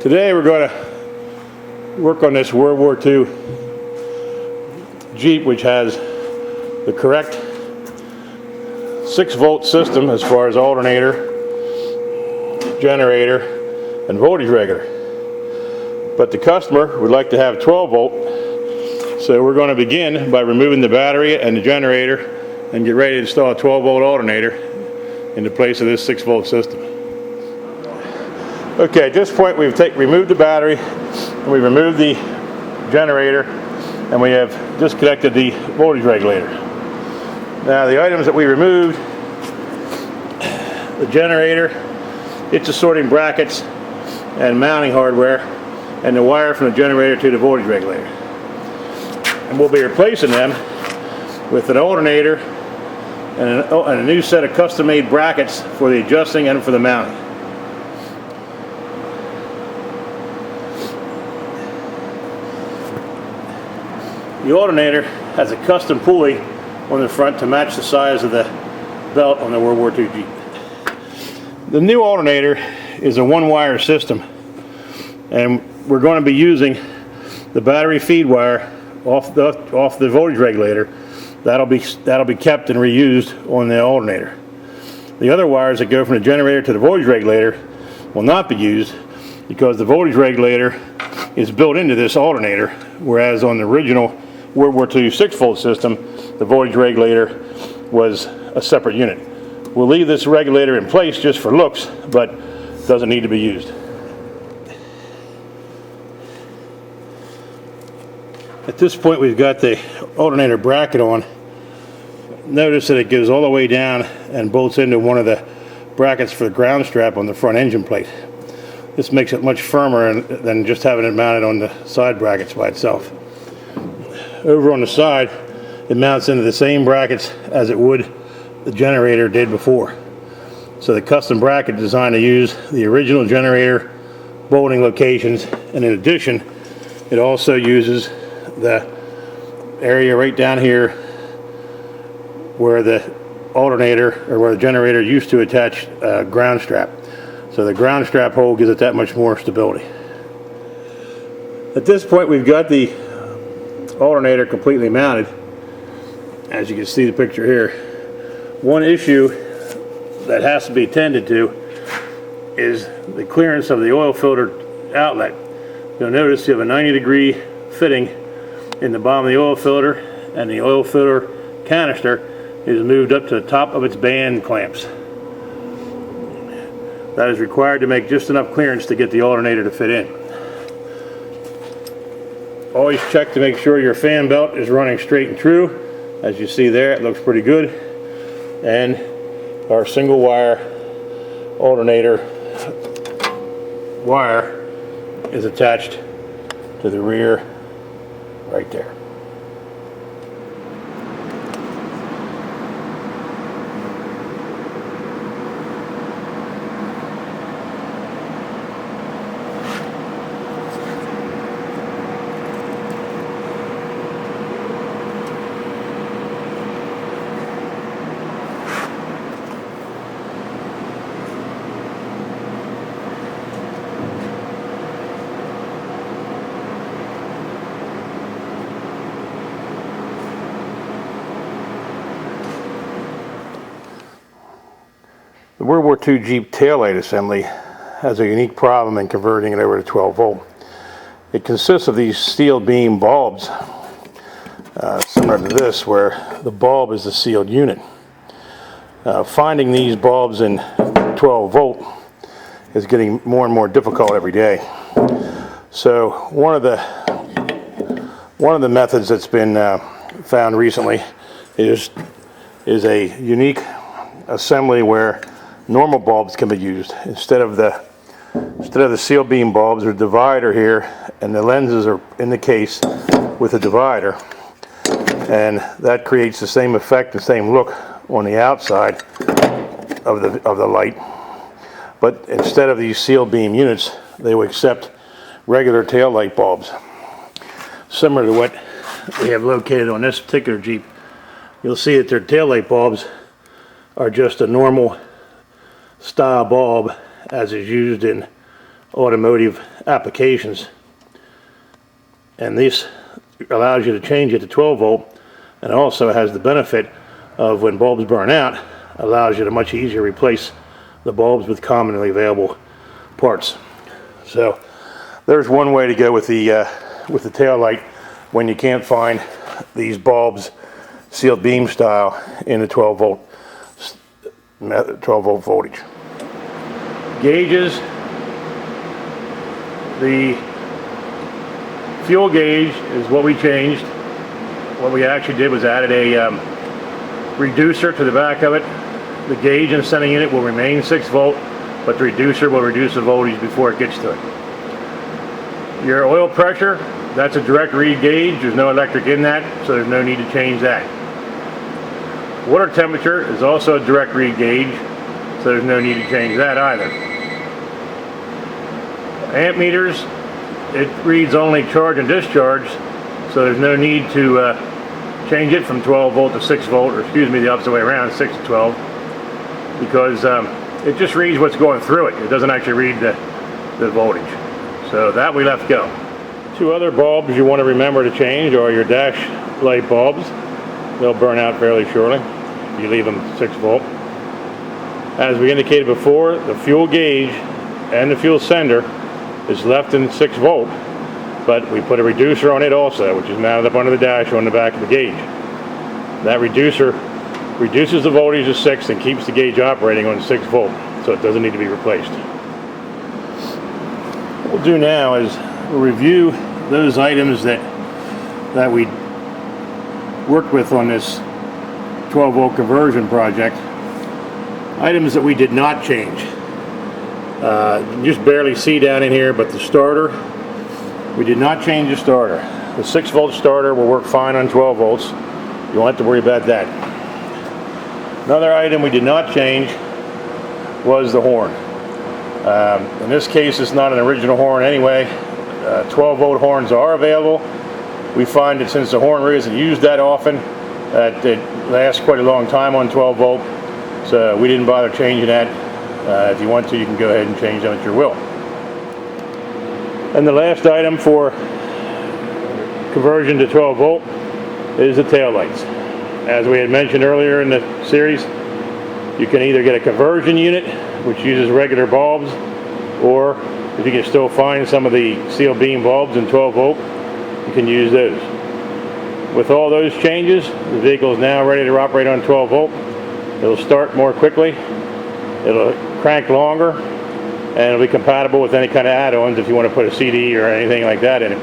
Today we're going to work on this World War II Jeep, which has the correct 6-volt system as far as alternator, generator, and voltage regulator. But the customer would like to have 12 volt, so we're going to begin by removing the battery and the generator and get ready to install a 12 volt alternator in the place of this 6-volt system. Okay, at this point we've removed the battery, and we've removed the generator, and we have disconnected the voltage regulator. Now the items that we removed: the generator, its assorting brackets and mounting hardware, and the wire from the generator to the voltage regulator. And we'll be replacing them with an alternator and a new set of custom-made brackets for the adjusting and for the mounting. The alternator has a custom pulley on the front to match the size of the belt on the World War II Jeep. The new alternator is a one-wire system, and we're going to be using the battery feed wire off the voltage regulator. That'll be kept and reused on the alternator. The other wires that go from the generator to the voltage regulator will not be used because the voltage regulator is built into this alternator, whereas on the original World War II 6-volt system, the voltage regulator was a separate unit. We'll leave this regulator in place just for looks, but doesn't need to be used. At this point we've got the alternator bracket on. Notice that it goes all the way down and bolts into one of the brackets for the ground strap on the front engine plate. This makes it much firmer than just having it mounted on the side brackets by itself. Over on the side, it mounts into the same brackets as it would the generator did before. So the custom bracket is designed to use the original generator bolting locations, and in addition it also uses the area right down here where the alternator, or where the generator used to attach a ground strap. So the ground strap hole gives it that much more stability. At this point we've got the alternator completely mounted. As you can see the picture here, one issue that has to be tended to is the clearance of the oil filter outlet. You'll notice you have a 90-degree fitting in the bottom of the oil filter, and the oil filter canister is moved up to the top of its band clamps. That is required to make just enough clearance to get the alternator to fit in. Always check to make sure your fan belt is running straight and true. As you see there, it looks pretty good. And our single wire alternator wire is attached to the rear right there. The World War II Jeep taillight assembly has a unique problem in converting it over to 12 volt. It consists of these steel beam bulbs, similar to this, where the bulb is the sealed unit. Finding these bulbs in 12 volt is getting more and more difficult every day. So one of the methods that's been found recently is a unique assembly where normal bulbs can be used instead of the steel beam bulbs. There's a divider here, and the lenses are in the case with a divider, and that creates the same effect, the same look on the outside of the light. But instead of these steel beam units, they will accept regular tail light bulbs, similar to what we have located on this particular Jeep. You'll see that their tail light bulbs are just a normal style bulb as is used in automotive applications. And this allows you to change it to 12 volt, and also has the benefit of when bulbs burn out, allows you to much easier replace the bulbs with commonly available parts. So there's one way to go with the tail light when you can't find these bulbs sealed beam style in the 12 volt voltage. Gauges. The fuel gauge is what we changed. What we actually did was added a reducer to the back of it. The gauge and sending unit will remain 6 volt, but the reducer will reduce the voltage before it gets to it. Your oil pressure, that's a direct read gauge. There's no electric in that, so there's no need to change that. Water temperature is also a direct read gauge, so there's no need to change that either. Amp meters, it reads only charge and discharge, so there's no need to change it from 12 volt to 6 volt, or excuse me, the opposite way around, 6 to 12, because it just reads what's going through it. It doesn't actually read the voltage. So that we left go. 2 other bulbs you want to remember to change are your dash light bulbs. They'll burn out fairly shortly if you leave them 6 volt. As we indicated before, the fuel gauge and the fuel sender is left in 6 volt, but we put a reducer on it also, which is mounted up under the dash on the back of the gauge. That reducer reduces the voltage to 6 and keeps the gauge operating on 6 volt, so it doesn't need to be replaced. What we'll do now is we'll review those items that we worked with on this 12 volt conversion project. Items that we did not change. You just barely see down in here, but the starter, we did not change the starter. The 6 volt starter will work fine on 12 volts. You won't have to worry about that. Another item we did not change was the horn. In this case, it's not an original horn anyway. 12 volt horns are available. We find that since the horn really isn't used that often, that it lasts quite a long time on 12 volt. So we didn't bother changing that. If you want to, you can go ahead and change them at your will. And the last item for conversion to 12 volt is the tail lights. As we had mentioned earlier in the series, you can either get a conversion unit, which uses regular bulbs, or if you can still find some of the sealed beam bulbs in 12 volt, you can use those. With all those changes, the vehicle is now ready to operate on 12 volt. It'll start more quickly, it'll crank longer, and it'll be compatible with any kind of add-ons if you want to put a CD or anything like that in it.